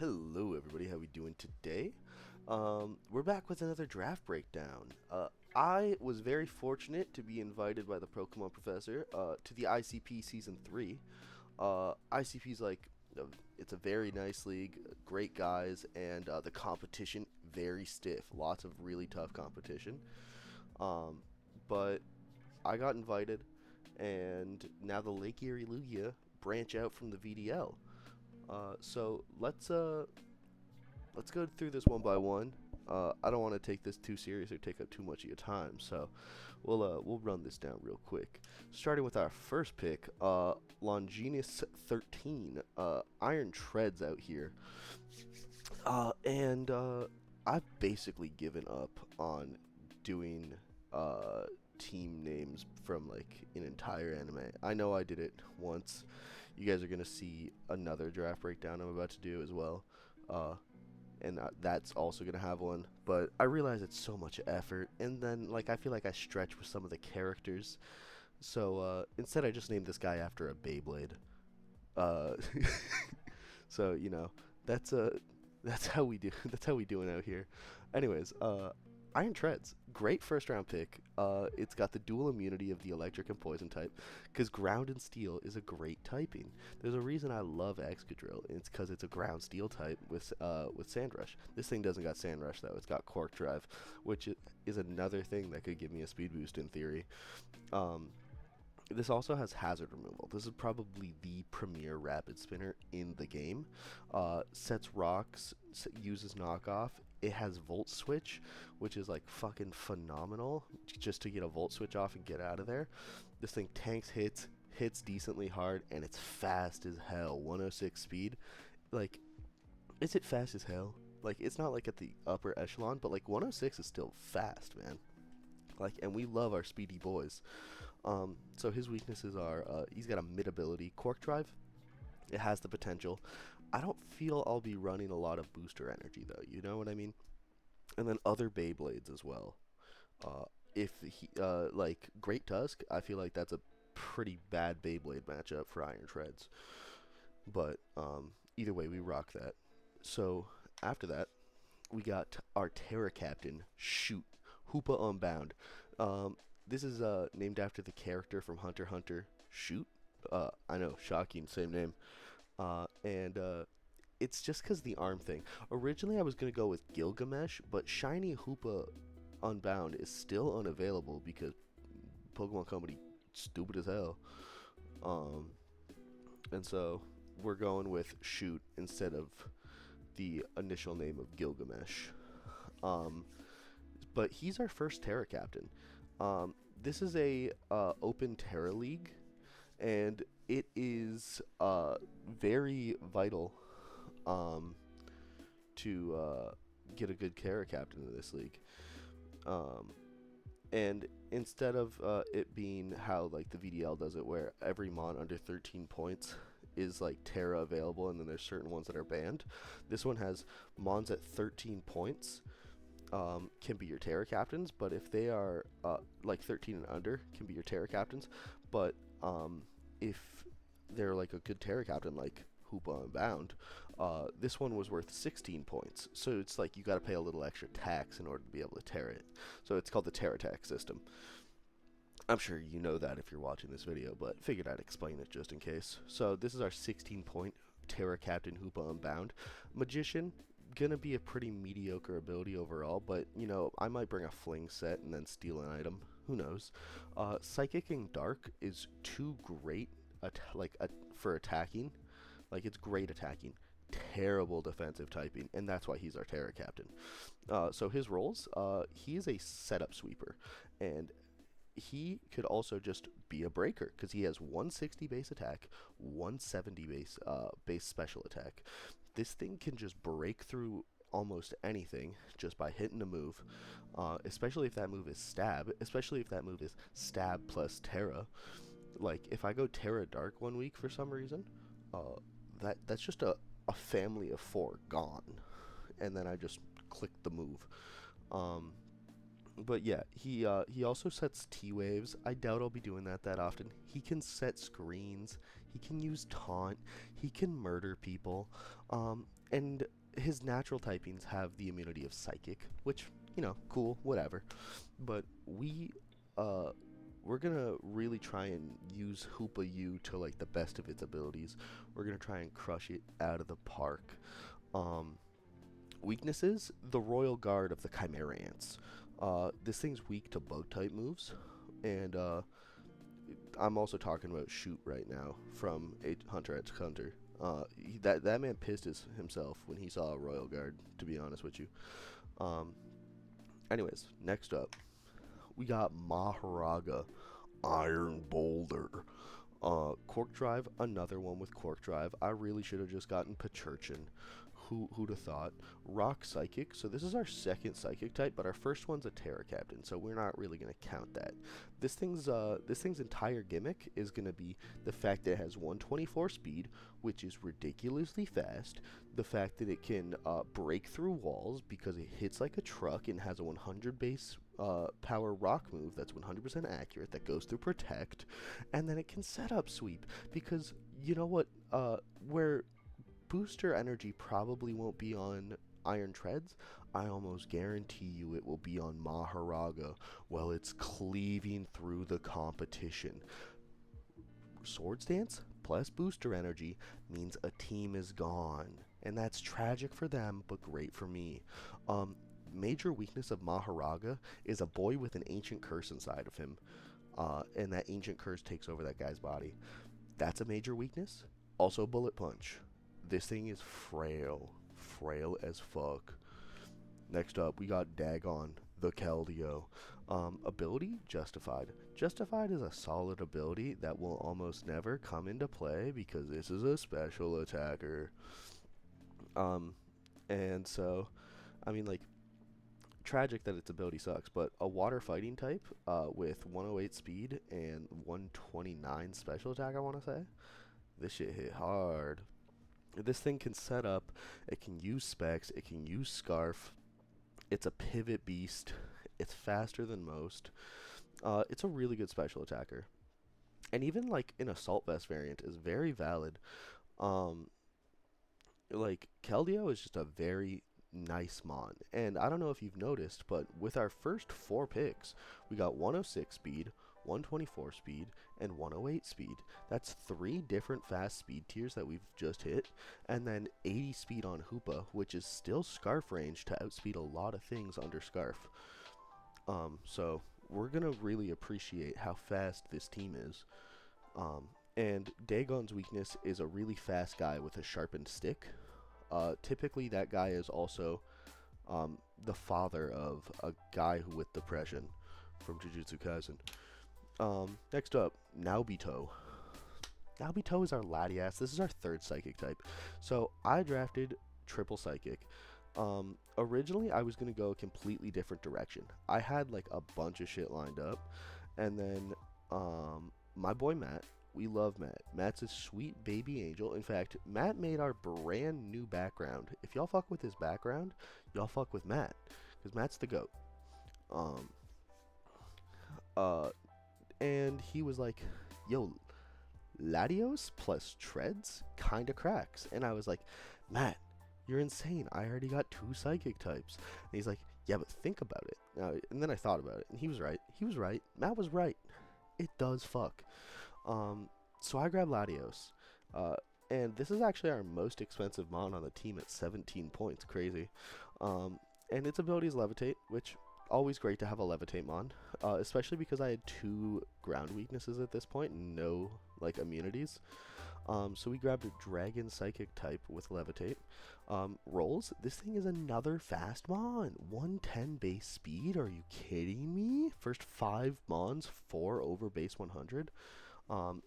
Hello, everybody. How we doing today? We're back with another draft breakdown. I was very fortunate to be invited by the Pokemon Professor to the ICP Season 3. ICP's it's a very nice league, great guys, and the competition very stiff. Lots of really tough competition. Um, but I got invited, and now the Lake Erie Lugia branch out from the VDL. So let's go through this one by one. I don't want to take this too serious or take up too much of your time, so we'll run this down real quick. Starting with our first pick, Longinus 13, Iron Treads out here, and I've basically given up on doing team names from like an entire anime. I know I did it once. You guys are gonna see another draft breakdown I'm about to do as well. And that's also gonna have one. But I realize it's so much effort, and then like I feel like I stretch with some of the characters. So instead, I just named this guy after a Beyblade. Uh, so that's that's how we do. That's how we doing out here. Anyways, Iron Treads, great first round pick. It's got the dual immunity of the electric and poison type, because ground and steel is a great typing. There's a reason I love Excadrill, and it's because it's a ground steel type with Sand Rush. This thing doesn't got Sand Rush though. It's got Cork Drive, which is another thing that could give me a speed boost in theory. This also has hazard removal. This is probably the premier rapid spinner in the game. Sets rocks, uses knockoff. It has volt switch, which is like fucking phenomenal just to get a volt switch off and get out of there. This thing tanks hits decently hard, and it's fast as hell. 106 speed. Like, is it fast as hell? Like, it's not like at the upper echelon, but like 106 is still fast, man. Like, and we love our speedy boys. So his weaknesses are he's got a mid ability, Cork Drive. It has the potential. I don't feel I'll be running a lot of booster energy though. You know what I mean? And then other Beyblades as well. Uh, if he like Great Tusk, I feel like that's a pretty bad Beyblade matchup for Iron Treads. But either way, we rock that. So after that, we got our Terra Captain, Shoot, Hoopa Unbound. This is named after the character from Hunter x Hunter, Shoot. I know, shocking, same name. And it's just because the arm thing. Originally, I was going to go with Gilgamesh, but Shiny Hoopa Unbound is still unavailable because Pokemon Company stupid as hell. And so we're going with Shoot instead of the initial name of Gilgamesh. But he's our first Terra Captain. This is a open Terra League, and it is very vital to get a good Terra Captain in this league. And instead of it being how like the VDL does it, where every mon under 13 points is like Terra available, and then there's certain ones that are banned. This one has mons at 13 points. Can be your Terra captains, but if they are like 13 and under, can be your Terra captains. But if they're like a good Terra captain, like Hoopa Unbound, this one was worth 16 points. So it's like you got to pay a little extra tax in order to be able to Terra it. So it's called the Terra tax system. I'm sure you know that if you're watching this video, but figured I'd explain it just in case. So this is our 16-point Terra Captain Hoopa Unbound. Magician, gonna be a pretty mediocre ability overall, but I might bring a fling set and then steal an item. Who knows? Psychic and Dark is too great for attacking. Like, it's great attacking, terrible defensive typing, and that's why he's our Terra Captain. So his roles, he is a setup sweeper, and he could also just be a breaker because he has 160 base attack, 170 base special attack. This thing can just break through almost anything just by hitting a move, especially if that move is stab, especially if that move is stab plus Terra. Like, if I go Terra Dark one week for some reason, that's just a family of 4 gone, and then I just click the move. But yeah, he also sets T-Waves. I doubt I'll be doing that often. He can set screens. He can use taunt. He can murder people. And his natural typings have the immunity of Psychic, which, cool, whatever. But uh, we're gonna really try and use Hoopa U to like the best of its abilities. We're gonna try and crush it out of the park. Um, Weaknesses: the Royal Guard of the Chimera Ants. This thing's weak to bug type moves, and I'm also talking about Shoot right now from Hunter x Hunter. That man pissed himself when he saw a Royal Guard, to be honest with you. Um, Anyways, next up, we got Maharaga, Iron Boulder. Cork Drive, another one with Cork Drive. I really should have just gotten Pachurchin. Who'd have thought? Rock Psychic. So this is our second Psychic type, but our first one's a Terra Captain, so we're not really gonna count that. This thing's entire gimmick is gonna be the fact that it has 124 speed, which is ridiculously fast. The fact that it can break through walls because it hits like a truck and has a 100 base power rock move that's 100% accurate that goes through Protect, and then it can set up Sweep because you know what? Where booster energy probably won't be on Iron Treads, I almost guarantee you it will be on Maharaga while it's cleaving through the competition. Sword Stance plus booster energy means a team is gone, and that's tragic for them but great for me. Major weakness of Maharaga is a boy with an ancient curse inside of him, and that ancient curse takes over that guy's body. That's a major weakness. Also, Bullet Punch. This thing is frail as fuck. Next up, we got Dagon, the Keldeo. Ability, Justified. Justified is a solid ability that will almost never come into play because this is a special attacker. And so, I mean, like, tragic that its ability sucks, but a water fighting type with 108 speed and 129 special attack, I want to say. This shit hit hard. This thing can set up, it can use specs, it can use Scarf. It's a pivot beast. It's faster than most. It's a really good special attacker. And even like an Assault Vest variant is very valid. Like Keldeo is just a very nice mon. And I don't know if you've noticed, but with our first 4 picks, we got 106 speed, 124 speed, and 108 speed. That's 3 different fast speed tiers that we've just hit, and then 80 speed on Hoopa, which is still Scarf range to outspeed a lot of things under Scarf. So we're gonna really appreciate how fast this team is. And Dagon's weakness is a really fast guy with a sharpened stick. Typically that guy is also the father of a guy with depression from Jujutsu Kaisen. Next up, Naobito. Naobito is our Latias. This is our 3rd Psychic type. So I drafted Triple Psychic. Originally I was going to go a completely different direction. I had like a bunch of shit lined up. And then my boy Matt, we love Matt. Matt's a sweet baby angel. In fact, Matt made our brand new background. If y'all fuck with his background, y'all fuck with Matt. Because Matt's the GOAT. And he was like, yo, Latios plus Treads kinda cracks. And I was like, Matt, you're insane. I already got 2 Psychic types. And he's like, yeah, but think about it. And then I thought about it, and he was right. Matt was right. It does fuck. So I grabbed Latios. And this is actually our most expensive mon on the team at 17 points. Crazy. And its ability is Levitate, which always great to have a Levitate mon, especially because I had 2 ground weaknesses at this point and no like immunities. So we grabbed a Dragon Psychic type with Levitate. Rolls, this thing is another fast mon. 110 base speed, are you kidding me? First 5 mons, 4 over base 100.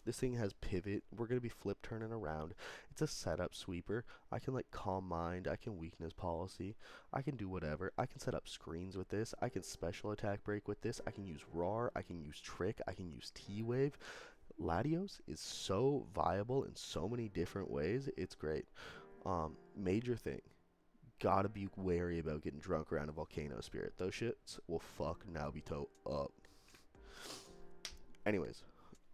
This thing has pivot. We're going to be flip turning around. It's a setup sweeper. I can like calm mind. I can weakness policy. I can do whatever. I can set up screens with this. I can special attack break with this. I can use roar. I can use trick. I can use T-wave. Latios is so viable in so many different ways. It's great. Major thing. Gotta be wary about getting drunk around a volcano spirit. Those shits will fuck Naobito up. Anyways.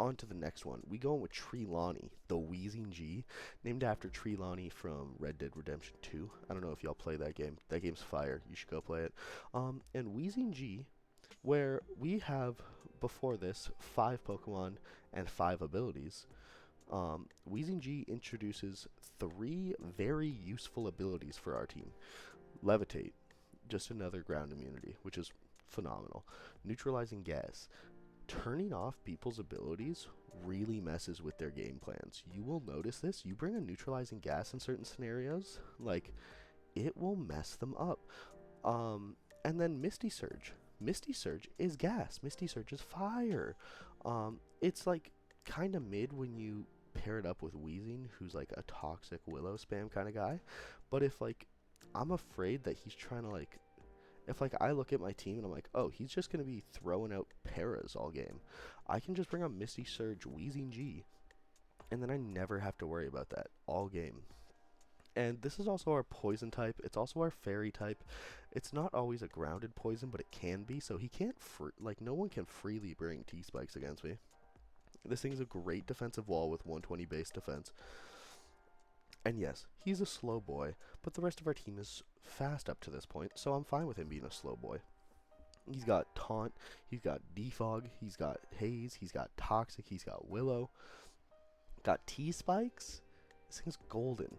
on to the next one. We going with Trelawney, the Wheezing G, named after Trelawney from Red Dead Redemption 2. I don't know if y'all play that game. That game's fire. You should go play it. And Wheezing G, where we have, before this, 5 Pokemon and 5 abilities. Wheezing G introduces 3 very useful abilities for our team. Levitate, just another ground immunity, which is phenomenal. Neutralizing gas. Turning off people's abilities really messes with their game plans. You will notice this. You bring a neutralizing gas in certain scenarios, like, it will mess them up. And then Misty Surge. Misty Surge is gas. Misty Surge is fire. It's like kind of mid when you pair it up with Weezing, who's like a toxic Willow spam kind of guy. But if like I'm afraid that he's trying to like, if like I look at my team and I'm like, oh, he's just gonna be throwing out paras all game, I can just bring on Misty Surge, Wheezing G, and then I never have to worry about that all game. And this is also our poison type. It's also our fairy type. It's not always a grounded poison, but it can be. So he can't like no one can freely bring T-spikes against me. This thing's a great defensive wall with 120 base defense. And yes, he's a slow boy, but the rest of our team is fast up to this point, so I'm fine with him being a slow boy. He's got Taunt, he's got Defog, he's got Haze, he's got Toxic, he's got Willow, got T-spikes. This thing's golden.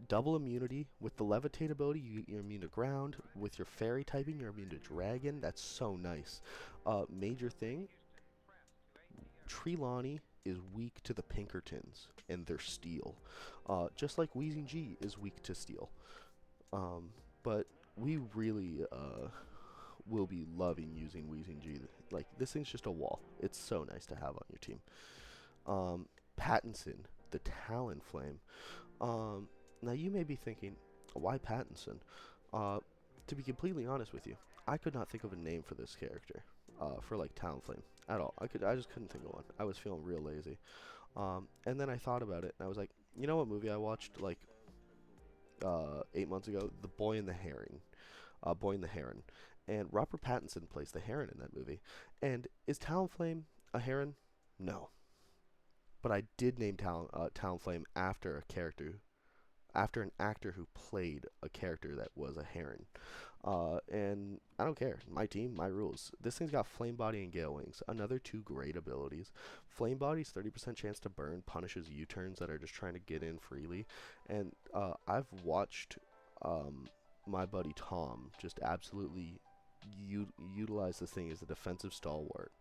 Double immunity. With the Levitate ability, you're immune to ground. With your fairy typing, you're immune to dragon. That's so nice. Major thing, Trelawney is weak to the Pinkertons and their steel. Just like Wheezing G is weak to steel. But we really will be loving using Wheezing G. Like, this thing's just a wall. It's so nice to have on your team. Pattinson, the Talonflame. Now you may be thinking, why Pattinson? To be completely honest with you, I could not think of a name for this character, for like Talonflame at all. I just couldn't think of one. I was feeling real lazy. And then I thought about it, and I was like, you know what movie I watched like 8 months ago? The Boy and the Heron. Boy and the Heron. And Robert Pattinson plays the heron in that movie. And is Talonflame a heron? No. But I did name Talonflame after a character, after an actor who played a character that was a heron. And I don't care. My team, my rules. This thing's got Flame Body and Gale Wings. Another 2 great abilities. Flame Body's 30% chance to burn, punishes U-turns that are just trying to get in freely. And I've watched my buddy Tom just absolutely utilize this thing as a defensive stalwart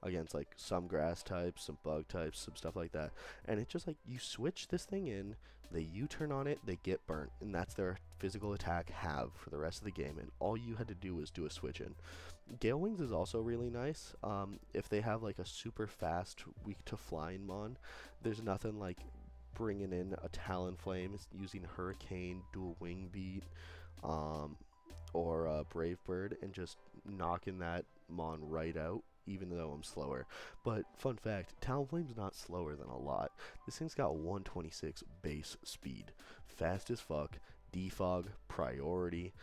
against like some grass types, some bug types, some stuff like that. And it's just like you switch this thing in, they U-turn on it, they get burnt, and that's their physical attack have for the rest of the game. And all you had to do was do a switch in. Gale Wings is also really nice. If they have like a super fast, weak to flying mon, there's nothing like bringing in a Talonflame using Hurricane, dual wing beat, or Brave Bird, and just knocking that mon right out, even though I'm slower. But fun fact, Talonflame's not slower than a lot. This thing's got 126 base speed, fast as fuck, defog, priority,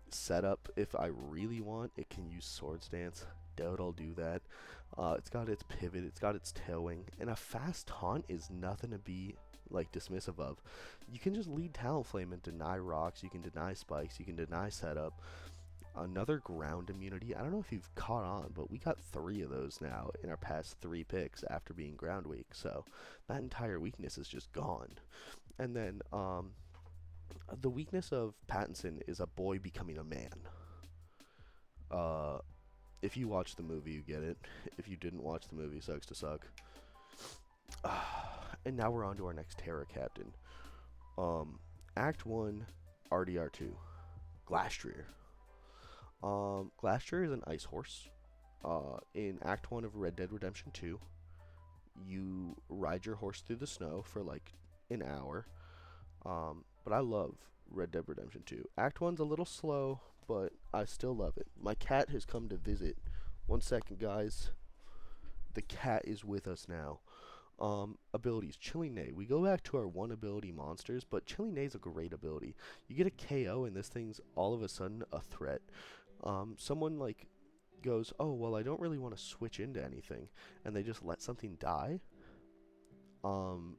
setup. If I really want, it can use Swords Dance. Doubt I'll do that. It's got its pivot, it's got its tail wing, and a fast taunt is nothing to be like dismissive of. You can just lead Talonflame and deny rocks, you can deny spikes, you can deny setup. Another ground immunity. I don't know if you've caught on, but we got 3 of those now in our past 3 picks after being ground weak, so that entire weakness is just gone. And then the weakness of Pattinson is a boy becoming a man. If you watch the movie, you get it. If you didn't watch the movie, sucks to suck. And now we're on to our next Terra Captain. Act 1, RDR2, Glastrier. Glastrier is an ice horse. In Act 1 of Red Dead Redemption 2, you ride your horse through the snow for like an hour. But I love Red Dead Redemption 2. Act 1's a little slow, but I still love it. My cat has come to visit. 1 second, guys. The cat is with us now. Abilities. Chilling Neigh. We go back to our 1 ability monsters, but Chilling Neigh is a great ability. You get a KO and this thing's all of a sudden a threat. Someone like goes, oh, well, I don't really want to switch into anything, and they just let something die, um,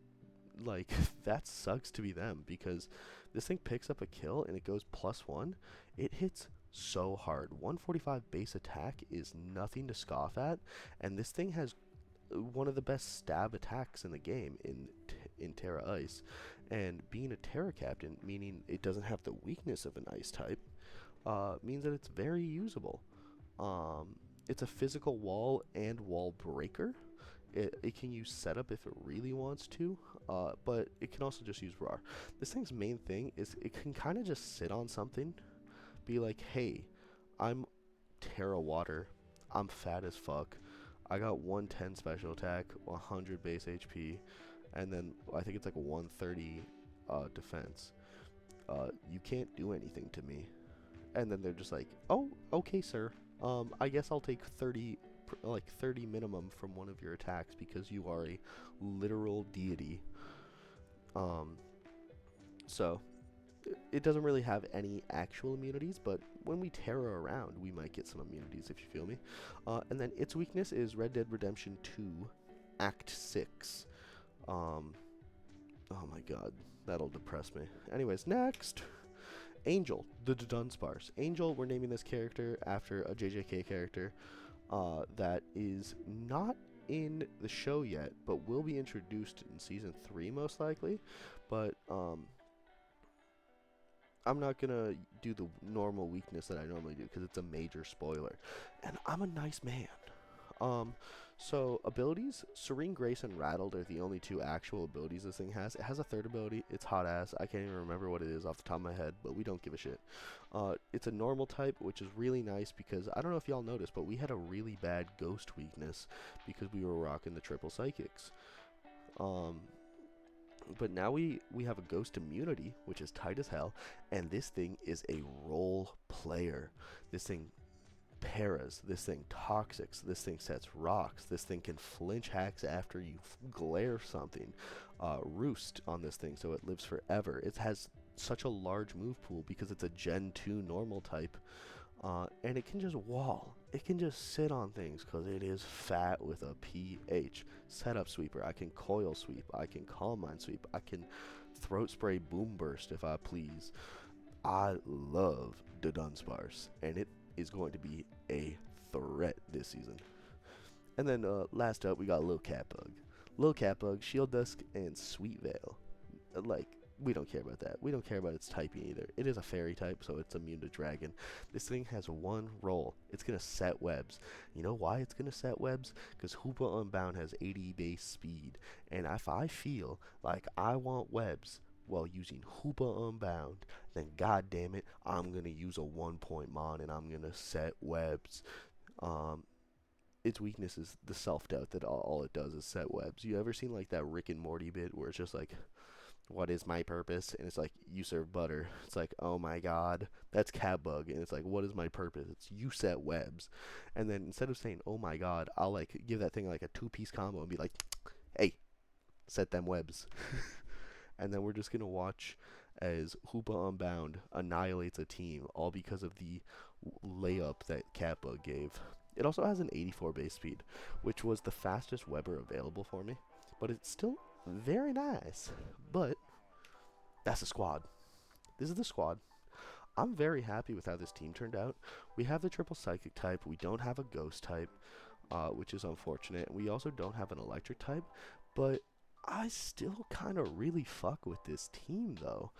like, that sucks to be them, because this thing picks up a kill and it goes +1. It hits so hard. 145 base attack is nothing to scoff at, and this thing has one of the best stab attacks in the game in Terra Ice. And being a Terra captain, meaning it doesn't have the weakness of an Ice type, means that it's very usable. It's a physical wall and wall breaker. It can use setup if it really wants to, but it can also just use RAR. This thing's main thing is it can kind of just sit on something, be like, hey, I'm Terra Water, I'm fat as fuck, I got 110 special attack, 100 base HP, and then I think it's like 130 defense. You can't do anything to me. And then they're just like, oh, okay, sir. I guess I'll take 30 minimum from one of your attacks because you are a literal deity. So it doesn't really have any actual immunities, but when we Terra around, we might get some immunities, if you feel me. And then its weakness is Red Dead Redemption 2 Act 6. Oh my god, that'll depress me. Anyways, next, Angel, the Dunsparce. Angel, we're naming this character after a JJK character that is not in the show yet, but will be introduced in Season 3 most likely. But I'm not going to do the normal weakness that I normally do because it's a major spoiler. And I'm a nice man. So abilities, Serene Grace and Rattled are the only two actual abilities this thing has. It has a third ability, it's hot ass. I can't even remember what it is off the top of my head, but we don't give a shit. It's a normal type, which is really nice because I don't know if y'all noticed, but we had a really bad ghost weakness because we were rocking the triple psychics. But now we have a ghost immunity, which is tight as hell, and this thing is a role player. This thing paras, this thing toxics, this thing sets rocks, this thing can flinch hacks after you glare something, roost on this thing so it lives forever. It has such a large move pool because it's a Gen 2 normal type, and it can just wall. It can just sit on things because it is fat with a PH. Setup sweeper, I can coil sweep, I can calm mind sweep, I can throat spray boom burst if I please. I love the Dunsparce, and it is going to be a threat this season. And then last up, we got Lil Catbug. Lil Catbug, Shield Dusk, and Sweet Veil. Like, we don't care about that. We don't care about its typing either. It is a fairy type, so it's immune to dragon. This thing has one role. It's going to set webs. You know why it's going to set webs? Because Hoopa Unbound has 80 base speed. And if I feel like I want webs while using Hoopa Unbound, then god damn it, I'm going to use a 1-point mon and I'm going to set webs. Its weakness is the self-doubt that all it does is set webs. You ever seen like that Rick and Morty bit where it's just like, what is my purpose? And it's like, you serve butter. It's like, oh my god, that's Catbug. And it's like, what is my purpose? It's you set webs. And then instead of saying, oh my god, I'll like give that thing like a 2-piece combo and be like, hey, set them webs. And then we're just going to watch as Hoopa Unbound annihilates a team, all because of the layup that Catbug gave. It also has an 84 base speed, which was the fastest Weber available for me. But it's still very nice. But that's the squad. This is the squad. I'm very happy with how this team turned out. We have the triple psychic type. We don't have a ghost type, which is unfortunate. We also don't have an electric type, but I still kind of really fuck with this team, though.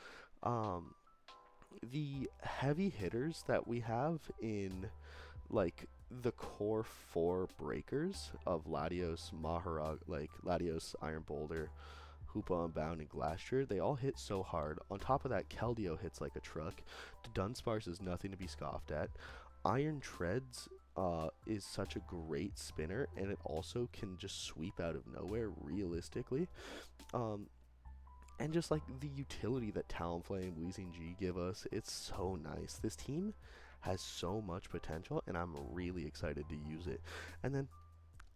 The heavy hitters that we have in, like, the core 4 breakers of Latios, Maharag, like, Latios, Iron Boulder, Hoopa Unbound, and Glacier, they all hit so hard. On top of that, Keldeo hits like a truck. Dunsparce is nothing to be scoffed at. Iron Treads is such a great spinner, and it also can just sweep out of nowhere realistically. And just like the utility that Talonflame, Weezing G give us, it's so nice. This team has so much potential, and I'm really excited to use it. And then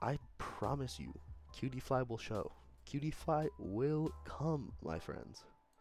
I promise you, Cutie Fly will show. Cutie Fly will come, my friends.